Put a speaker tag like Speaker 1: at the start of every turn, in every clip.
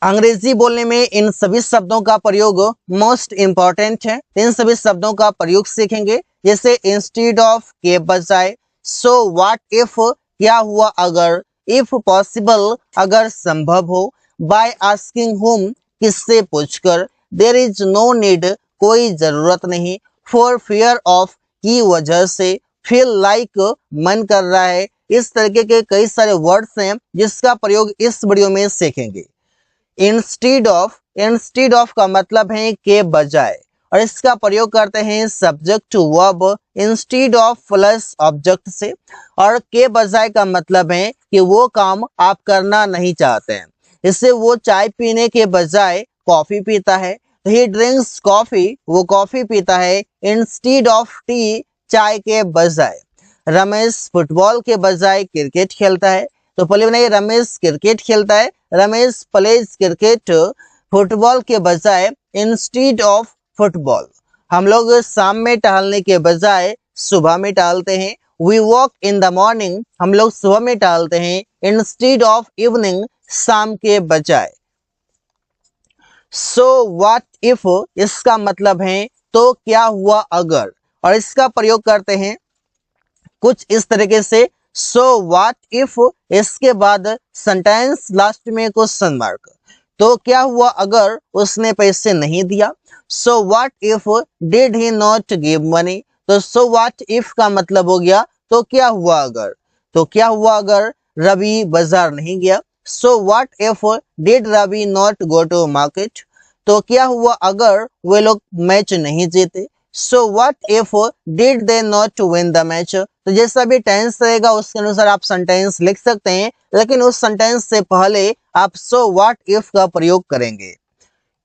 Speaker 1: अंग्रेजी बोलने में इन सभी शब्दों का प्रयोग मोस्ट इम्पॉर्टेंट है। इन सभी शब्दों का प्रयोग सीखेंगे, जैसे इंस्टीड ऑफ के बजाय, सो व्हाट इफ क्या हुआ अगर, इफ पॉसिबल अगर संभव हो, बाय आस्किंग हुम किससे पूछकर, देयर इज नो नीड कोई जरूरत नहीं, फॉर फियर ऑफ की वजह से, फील लाइक मन कर रहा है। इस तरीके के कई सारे वर्ड्स हैं जिसका प्रयोग इस वीडियो में सीखेंगे। इंस्टीड ऑफ का मतलब है के बजाय, और इसका प्रयोग करते हैं subject verb instead of plus object से, और के बजाय का मतलब है कि वो काम आप करना नहीं चाहते हैं। इससे वो चाय पीने के बजाय कॉफी पीता है। ही ड्रिंक्स कॉफी, वो कॉफी पीता है इंस्टीड ऑफ टी, चाय के बजाय। रमेश फुटबॉल के बजाय क्रिकेट खेलता है। तो पहले बनाइए, रमेश क्रिकेट खेलता है, रमेश प्लेज क्रिकेट, फुटबॉल के बजाय इंस्टीड ऑफ फुटबॉल। हम लोग शाम में टहलने के बजाय सुबह में टहलते हैं। We walk in the morning, हम लोग सुबह में टहलते हैं इंस्टीड ऑफ इवनिंग, शाम के बजाय। सो व्हाट इफ, इसका मतलब है तो क्या हुआ अगर, और इसका प्रयोग करते हैं कुछ इस तरीके से, सो व्हाट इफ, इसके बाद सेंटेंस लास्ट में क्वेश्चन मार्क। तो क्या हुआ अगर उसने पैसे नहीं दिया। सो what if did he not give money. तो सो व्हाट इफ का मतलब हो गया तो क्या हुआ अगर। तो क्या हुआ अगर रवि बाजार नहीं गया। So what if did Ravi not go to market. तो क्या हुआ अगर वे लोग मैच नहीं जीते। So what if did they not win the match. तो जैसा भी टेंस रहेगा उसके अनुसार आप सेंटेंस लिख सकते हैं, लेकिन उस सेंटेंस से पहले आप सो व्हाट इफ का प्रयोग करेंगे।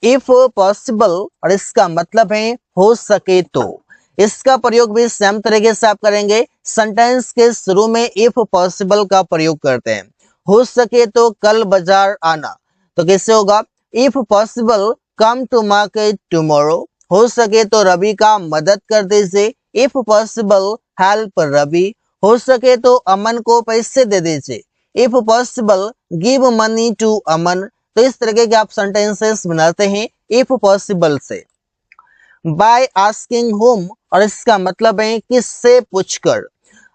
Speaker 1: इफ पॉसिबल, और इसका मतलब है हो सके तो। इसका प्रयोग भी सेम तरीके से आप करेंगे। सेंटेंस के शुरू में इफ पॉसिबल का प्रयोग करते हैं। हो सके तो कल बाजार आना। तो कैसे होगा, if possible come to market tomorrow. हो सके तो रवि का मदद कर दीजिए। If possible help Ravi. हो सके तो अमन को पैसे दे दीजिए। If possible give money to Aman. तो इस तरीके के आप सेंटेंसेस बनाते हैं इफ पॉसिबल से। बाय आस्किंग हुम, और इसका मतलब है किससे पूछकर।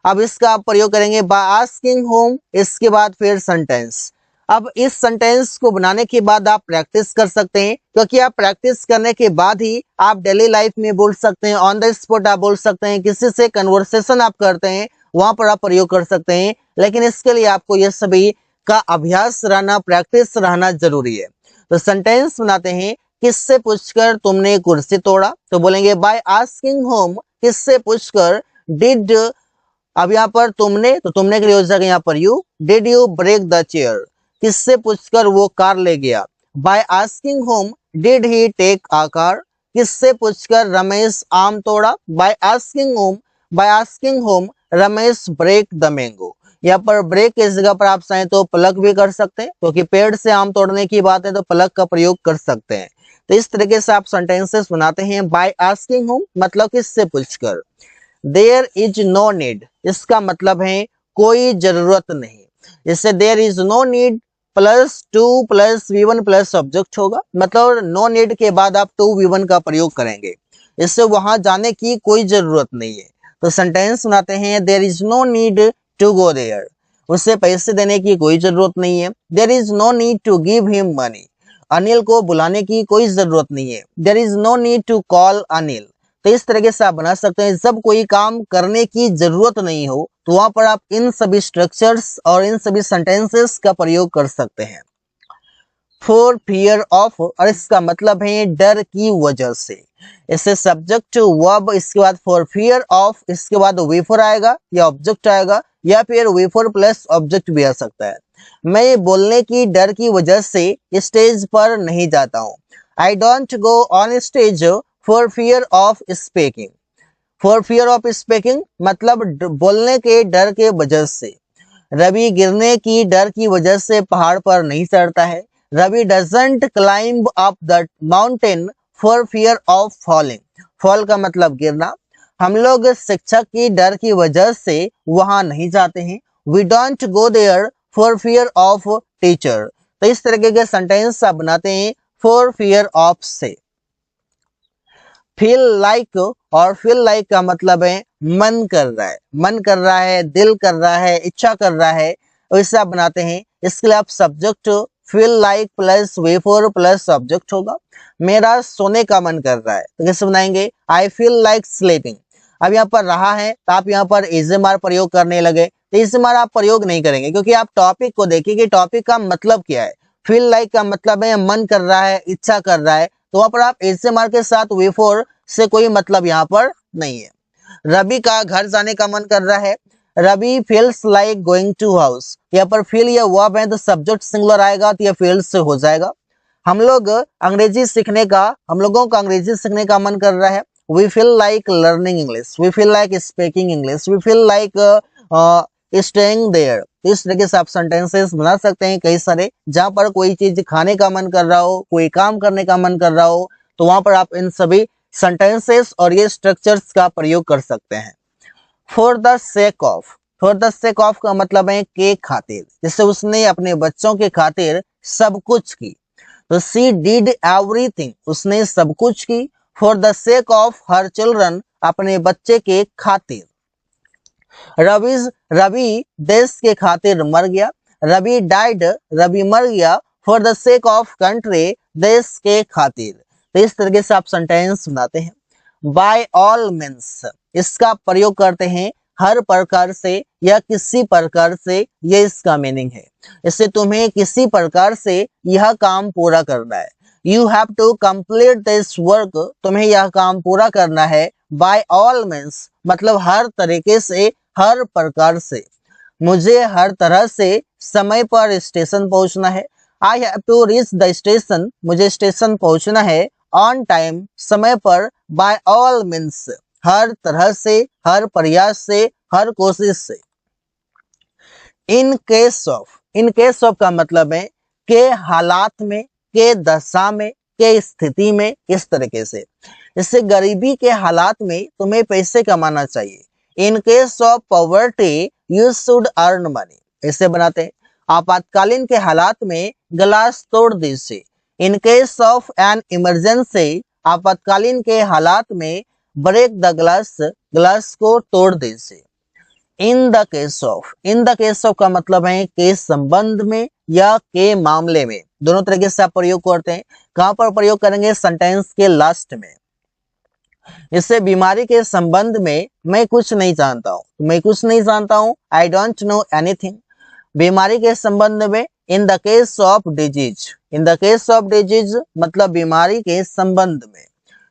Speaker 1: अब इसका आप प्रयोग करेंगे बाय आस्किंग हुम, इसके बाद फिर सेंटेंस। अब इस सेंटेंस को बनाने के बाद आप प्रैक्टिस कर सकते हैं, क्योंकि आप प्रैक्टिस करने के बाद ही आप डेली लाइफ में बोल सकते हैं, ऑन द स्पॉट आप बोल सकते हैं, किसी से कन्वर्सेशन आप करते हैं वहां पर आप प्रयोग कर सकते हैं। लेकिन इसके लिए आपको यह सभी का अभ्यास रहना, प्रैक्टिस रहना जरूरी है। तो सेंटेंस बनाते हैं, किससे पूछकर तुमने कुर्सी तोड़ा। तो बोलेंगे बाय आस्किंग होम, किससे पूछकर। डिड, अब यहाँ पर तुमने, तो तुमने के लिए हो जाएगा यहाँ पर you. Did you break the chair, किससे पूछकर वो कार ले गया। By asking whom did he take a car, किससे पूछकर रमेश आम तोड़ा। By asking whom Ramesh break the mango. यहाँ पर ब्रेक की जगह पर आप चाहें तो प्लक भी कर सकते हैं, क्योंकि पेड़ से आम तोड़ने की बात है तो प्लक का प्रयोग कर सकते हैं। तो इस तरीके से आप सेंटेंसेस बनाते हैं। बाय आस्किंग होम मतलब किससे पूछकर। देयर इज नो नीड, इसका मतलब है कोई जरूरत नहीं। जैसे there is no need plus to plus V1 plus object होगा, मतलब नो नीड के बाद आप टू V1 का प्रयोग करेंगे। इससे वहां जाने की कोई जरूरत नहीं है। तो सेंटेंस बनाते हैं, there is no need to go there, उसे पैसे देने की कोई जरूरत नहीं है। There is no need to give him money, Anil को बुलाने की कोई जरूरत नहीं है। There is no need to call Anil. तो इस तरीके से आप बना सकते हैं। जब कोई काम करने की जरूरत नहीं हो तो वहां पर आप इन सभी स्ट्रक्चर्स और इन सभी सेंटेंसेस का प्रयोग कर सकते हैं। फॉर फियर ऑफ, और इसका मतलब है डर की वजह से। इससे सब्जेक्ट वर्ब, इसके बाद फॉर फियर ऑफ, इसके बाद वी फॉर आएगा या ऑब्जेक्ट आएगा, या फिर वी फॉर प्लस ऑब्जेक्ट भी आ सकता है। मैं ये बोलने की डर की वजह से स्टेज पर नहीं जाता हूँ। I don't go on stage for fear of speaking. For fear of speaking मतलब बोलने के डर के वजह से। रवि गिरने की डर की वजह से पहाड़ पर नहीं चढ़ता है। Ravi doesn't climb up the mountain for fear of falling. Fall का मतलब गिरना। हम लोग शिक्षक की डर की वजह से वहां नहीं जाते हैं। We don't go there for fear of teacher. तो इस तरीके के सेंटेंस आप बनाते हैं फॉर फियर ऑफ से। फील लाइक और फील लाइक का मतलब है मन कर रहा है, मन कर रहा है, दिल कर रहा है, इच्छा कर रहा है, वैसे आप बनाते हैं। इसके लिए आप subject feel like plus way for plus subject होगा। मेरा सोने का मन कर रहा है तो कैसे बनाएंगे, आई फील लाइक स्लीपिंग। अब यहाँ पर रहा है तो आप यहाँ पर इज़मार प्रयोग करने लगे, तो इज़मार आप प्रयोग नहीं करेंगे क्योंकि आप टॉपिक को देखिए कि टॉपिक का मतलब क्या है। फील लाइक का मतलब है मन कर रहा है, इच्छा कर रहा है, तो वहां पर आप इज़मार के साथ वे फॉर से कोई मतलब यहाँ पर नहीं है। रवि का घर जाने का मन कर रहा है, Ravi feels like going to house. यहाँ पर फील या वर्ब है तो सब्जेक्ट सिंगुलर आएगा तो यह फील्स से हो जाएगा। हम लोग अंग्रेजी सीखने का, हम लोगों का अंग्रेजी सीखने का मन कर रहा है, we feel like learning English, we feel like speaking English, we feel like staying there. इस तरीके से आप सेंटेंसेस बना सकते हैं कई सारे, जहां पर कोई चीज खाने का मन कर रहा हो, कोई काम करने का मन कर रहा हो, तो वहां पर आप इन सभी सेंटेंसेस और ये स्ट्रक्चर्स का प्रयोग कर सकते हैं। For the sake of, for the sake of का मतलब है के खातिर, जैसे उसने अपने बच्चों के खातिर सब कुछ की, तो सी डिड एवरीथिंग, उसने सब कुछ की। For the sake of her children, अपने बच्चे के खातिर। रवि देश के खातिर मर गया, रवि डाइड, रवि मर गया for the sake of country, देश के खातिर। तो इस तरीके से आप सेंटेंस बनाते हैं। बाय ऑल मीन्स, इसका प्रयोग करते हैं हर प्रकार से या किसी प्रकार से, ये इसका मीनिंग है। इससे तुम्हें किसी प्रकार से यह काम पूरा करना है। You have to complete this work, तुम्हें यह काम पूरा करना है। बाय ऑल मीन्स मतलब हर तरीके से, हर प्रकार से। मुझे हर तरह से समय पर स्टेशन पहुंचना है। I have to reach the station, मुझे स्टेशन पहुंचना है ऑन टाइम, समय पर। बाय ऑल मीन्स हर तरह से, हर प्रयास से, हर कोशिश से। In case of, in case of का मतलब है के हालात में, के दशा में, के स्थिति में, इस तरीके से। इससे गरीबी के हालात में तुम्हें पैसे कमाना चाहिए। In case of poverty you should earn money, इसे बनाते हैं। आपातकालीन के हालात में गिलास तोड़ दीजिए। In case of an emergency, आपातकालीन के हालात में ब्रेक द ग्लास, ग्लास को तोड़ दीजिए। In the case of, in the case of का मतलब है के संबंध में या के मामले में, दोनों तरीके से आप प्रयोग करते हैं। कहां पर प्रयोग करेंगे, सेंटेंस के लास्ट में। इससे बीमारी के संबंध में मैं कुछ नहीं जानता हूं, मैं कुछ नहीं जानता हूं, आई डोंट नो एनीथिंग। बीमारी के संबंध में in the case of disease, in the case of disease मतलब बीमारी के संबंध में।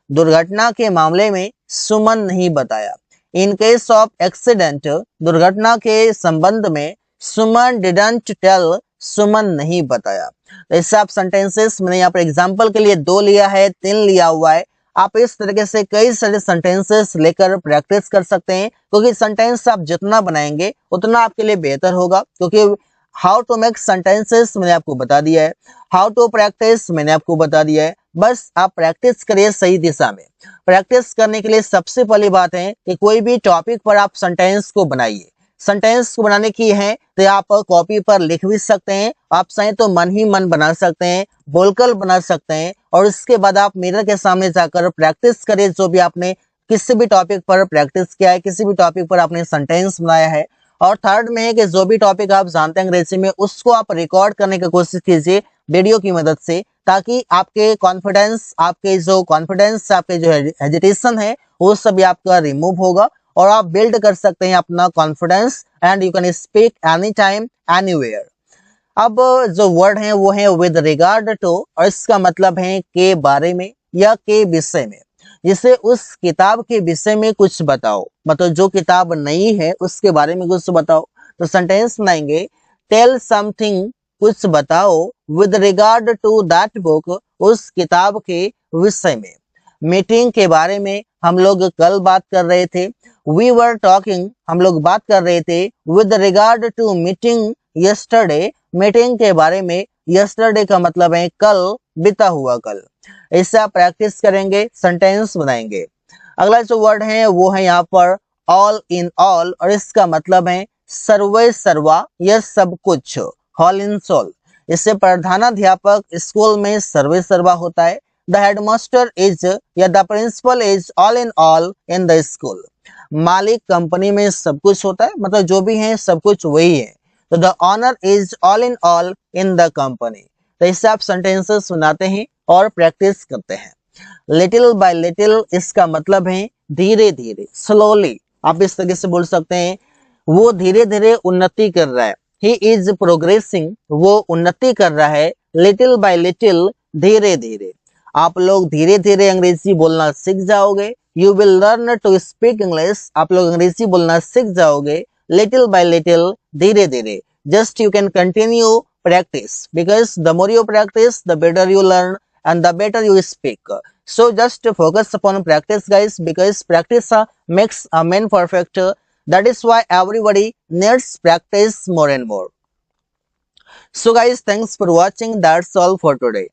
Speaker 1: दुर्घटना के मामले में सुमन नहीं बताया। इन केस ऑफ एक्सीडेंट, दुर्घटना के संबंध में सुमन डिडंट टेल, सुमन नहीं बताया। तो इससे आप सेंटेंसेस, मैंने यहाँ पर एग्जाम्पल के लिए 2 लिया है, 3 लिया हुआ है। आप इस तरीके से कई सारे सेंटेंसेस लेकर प्रैक्टिस कर सकते हैं, क्योंकि सेंटेंस आप जितना बनाएंगे उतना आपके लिए बेहतर होगा। क्योंकि हाउ टू मेक सेंटेंसेस मैंने आपको बता दिया है, हाउ टू प्रैक्टिस मैंने आपको बता दिया है। बस आप प्रैक्टिस करिए सही दिशा में। प्रैक्टिस करने के लिए सबसे पहली बात है कि कोई भी टॉपिक पर आप सेंटेंस को बनाइए। सेंटेंस को बनाने की है तो आप कॉपी पर लिख भी सकते हैं, आप चाहें तो मन ही मन बना सकते हैं, बोलकर बना सकते हैं, और इसके बाद आप मिरर के सामने जाकर प्रैक्टिस करिए। जो भी आपने किसी भी टॉपिक पर प्रैक्टिस किया है, किसी भी टॉपिक पर आपने सेंटेंस बनाया है। और थर्ड में है कि जो भी टॉपिक आप जानते हैं अंग्रेजी में, उसको आप रिकॉर्ड करने की कोशिश कीजिए वीडियो की मदद से, ताकि आपके कॉन्फिडेंस, आपके जो हेजिटेशन है वो सभी आपका रिमूव होगा, और आप बिल्ड कर सकते हैं अपना confidence, and you can speak any time anywhere. अब जो वर्ड है वो है विद रिगार्ड टू, और इसका मतलब है के बारे में या के विषय में। जिसे उस किताब के विषय में कुछ बताओ, मतलब जो किताब नई है उसके बारे में कुछ बताओ। तो सेंटेंस बनाएंगे, टेल समथिंग, कुछ बताओ, with regard to that book, उस किताब के विषय में। मीटिंग के बारे में हम लोग कल बात कर रहे थे। वी वर टॉकिंग, हम लोग बात कर रहे थे, with regard to meeting yesterday, meeting के बारे में। यस्टरडे का मतलब है कल, बीता हुआ कल। इससे आप प्रैक्टिस करेंगे, सेंटेंस बनाएंगे। अगला जो वर्ड है वो है यहाँ पर ऑल इन ऑल, और इसका मतलब है सर्वे सर्वा या सब कुछ, ऑल इन सोल। इससे प्रधानाध्यापक स्कूल में सर्वे सर्वा होता है। द हेडमास्टर इज या the principal is all in the school. मालिक कंपनी में सब कुछ होता है, मतलब जो भी है सब कुछ वही है। तो the owner is all in the company. तो इससे आप सेंटेंसेस सुनाते हैं और प्रैक्टिस करते हैं। लिटिल बाय लिटिल इसका मतलब है धीरे धीरे, स्लोली। आप इस तरीके से बोल सकते हैं, वो धीरे धीरे उन्नति कर रहा है। ही इज प्रोग्रेसिंग, वो उन्नति कर रहा है। लिटिल बाय लिटिल, धीरे धीरे। आप लोग धीरे धीरे अंग्रेजी बोलना सीख जाओगे। You will learn to speak English, आप लोग अंग्रेजी बोलना सीख जाओगे लिटिल बाय लिटिल, धीरे धीरे। Just you can continue practice, because the more you practice, the better you learn and the better you speak. So just focus upon practice, guys, because practice makes a man perfect. That is why everybody needs practice more and more. So guys, thanks for watching. That's all for today.